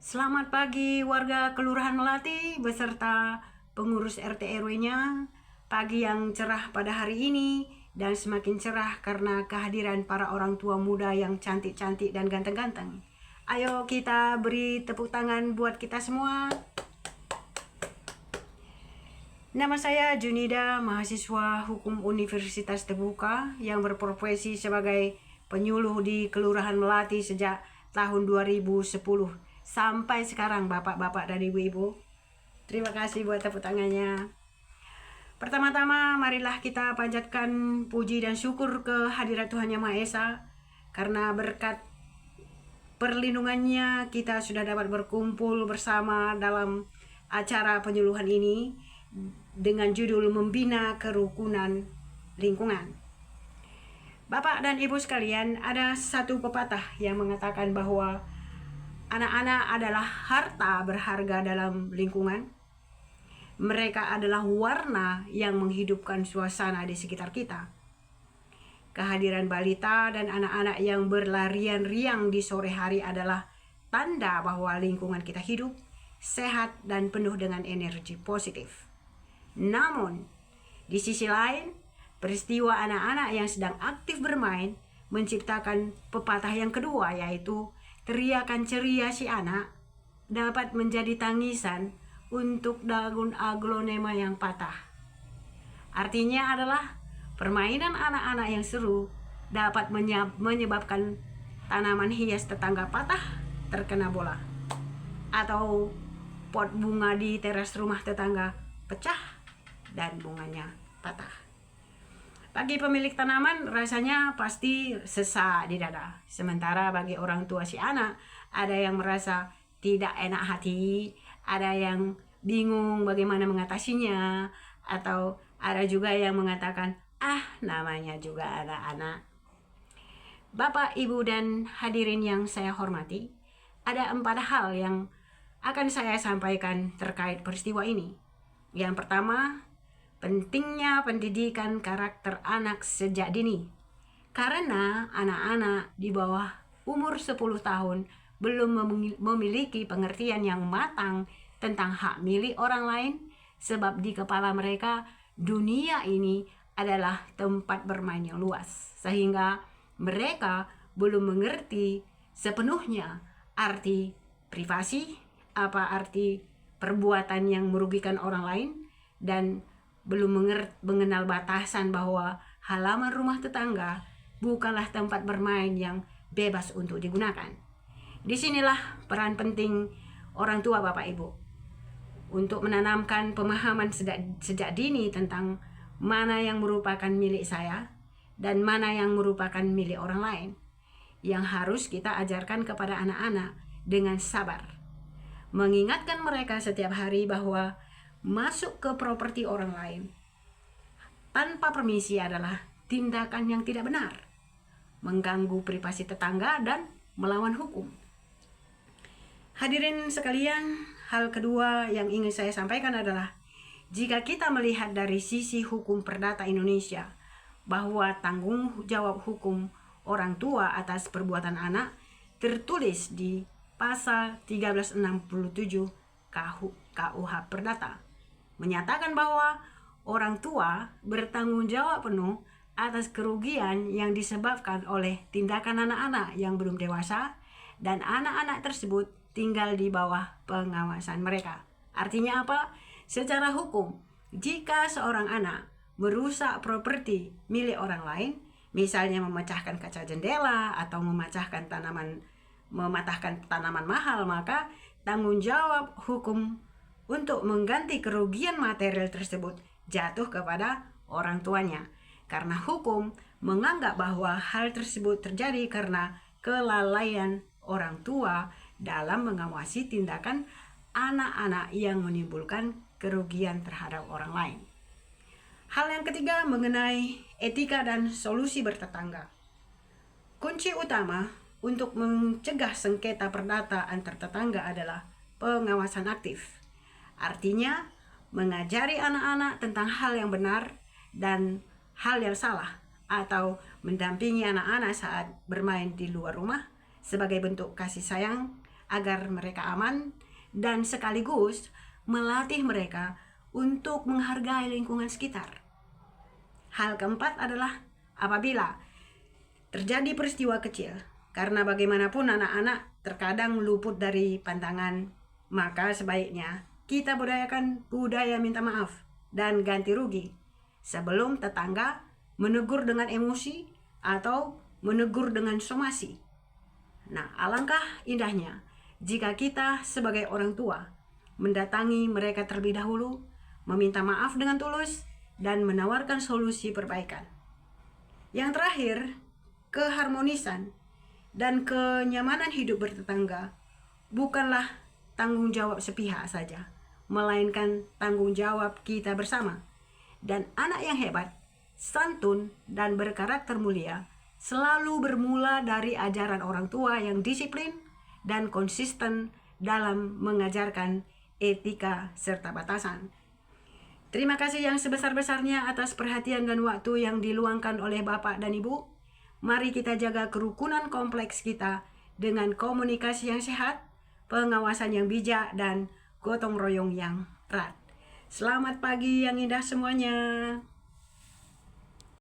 Selamat pagi warga Kelurahan Melati beserta pengurus RT RW-nya. Pagi yang cerah pada hari ini dan semakin cerah karena kehadiran para orang tua muda yang cantik-cantik dan ganteng-ganteng. Ayo kita beri tepuk tangan buat kita semua. Nama saya Junida, mahasiswa Hukum Universitas Terbuka yang berprofesi sebagai penyuluh di Kelurahan Melati sejak tahun 2010 sampai sekarang, bapak-bapak dan ibu-ibu. Terima kasih buat tepuk tangannya. Pertama-tama marilah kita panjatkan puji dan syukur ke hadirat Tuhan Yang Maha Esa, karena berkat perlindungannya kita sudah dapat berkumpul bersama dalam acara penyuluhan ini dengan judul Membina Kerukunan Lingkungan. Bapak dan Ibu sekalian, ada satu pepatah yang mengatakan bahwa anak-anak adalah harta berharga dalam lingkungan. Mereka adalah warna yang menghidupkan suasana di sekitar kita. Kehadiran balita dan anak-anak yang berlarian riang di sore hari adalah tanda bahwa lingkungan kita hidup, sehat, dan penuh dengan energi positif. Namun, di sisi lain, peristiwa anak-anak yang sedang aktif bermain menciptakan pepatah yang kedua, yaitu teriakan ceria si anak dapat menjadi tangisan untuk daun aglonema yang patah. Artinya adalah permainan anak-anak yang seru dapat menyebabkan tanaman hias tetangga patah terkena bola, atau pot bunga di teras rumah tetangga pecah dan bunganya patah. Bagi pemilik tanaman rasanya pasti sesak di dada. Sementara bagi orang tua si anak, ada yang merasa tidak enak hati, ada yang bingung bagaimana mengatasinya, atau ada juga yang mengatakan, namanya juga anak-anak. Bapak, Ibu, dan hadirin yang saya hormati, ada 4 hal yang akan saya sampaikan terkait peristiwa ini. Yang pertama, pentingnya pendidikan karakter anak sejak dini. Karena anak-anak di bawah umur 10 tahun belum memiliki pengertian yang matang tentang hak milik orang lain, sebab di kepala mereka dunia ini adalah tempat bermain yang luas, sehingga mereka belum mengerti sepenuhnya arti privasi, apa arti perbuatan yang merugikan orang lain, dan belum mengenal batasan bahwa halaman rumah tetangga bukanlah tempat bermain yang bebas untuk digunakan. Disinilah peran penting orang tua, Bapak Ibu, untuk menanamkan pemahaman sejak dini tentang mana yang merupakan milik saya dan mana yang merupakan milik orang lain, yang harus kita ajarkan kepada anak-anak dengan sabar, mengingatkan mereka setiap hari bahwa masuk ke properti orang lain tanpa permisi adalah tindakan yang tidak benar, mengganggu privasi tetangga, dan melawan hukum. Hadirin sekalian, hal kedua yang ingin saya sampaikan adalah jika kita melihat dari sisi hukum perdata Indonesia bahwa tanggung jawab hukum orang tua atas perbuatan anak tertulis di pasal 1367 KUH Perdata, menyatakan bahwa orang tua bertanggung jawab penuh atas kerugian yang disebabkan oleh tindakan anak-anak yang belum dewasa dan anak-anak tersebut tinggal di bawah pengawasan mereka. Artinya apa? Secara hukum, jika seorang anak merusak properti milik orang lain, misalnya memecahkan kaca jendela atau mematahkan tanaman mahal, maka tanggung jawab hukum untuk mengganti kerugian material tersebut jatuh kepada orang tuanya, karena hukum menganggap bahwa hal tersebut terjadi karena kelalaian orang tua dalam mengawasi tindakan anak-anak yang menimbulkan kerugian terhadap orang lain. Hal yang ketiga mengenai etika dan solusi bertetangga. Kunci utama untuk mencegah sengketa perdata antar tetangga adalah pengawasan aktif. Artinya, mengajari anak-anak tentang hal yang benar dan hal yang salah, atau mendampingi anak-anak saat bermain di luar rumah sebagai bentuk kasih sayang agar mereka aman, dan sekaligus melatih mereka untuk menghargai lingkungan sekitar. Hal keempat adalah apabila terjadi peristiwa kecil, karena bagaimanapun anak-anak terkadang luput dari pantangan, maka sebaiknya kita budayakan budaya minta maaf dan ganti rugi sebelum tetangga menegur dengan emosi atau menegur dengan somasi. Nah, alangkah indahnya jika kita sebagai orang tua mendatangi mereka terlebih dahulu, meminta maaf dengan tulus, dan menawarkan solusi perbaikan. Yang terakhir, keharmonisan dan kenyamanan hidup bertetangga bukanlah tanggung jawab sepihak saja, melainkan tanggung jawab kita bersama. Dan anak yang hebat, santun, dan berkarakter mulia selalu bermula dari ajaran orang tua yang disiplin dan konsisten dalam mengajarkan etika serta batasan. Terima kasih yang sebesar-besarnya atas perhatian dan waktu yang diluangkan oleh Bapak dan Ibu. Mari kita jaga kerukunan kompleks kita dengan komunikasi yang sehat, pengawasan yang bijak, dan gotong royong yang erat. Selamat pagi yang indah semuanya.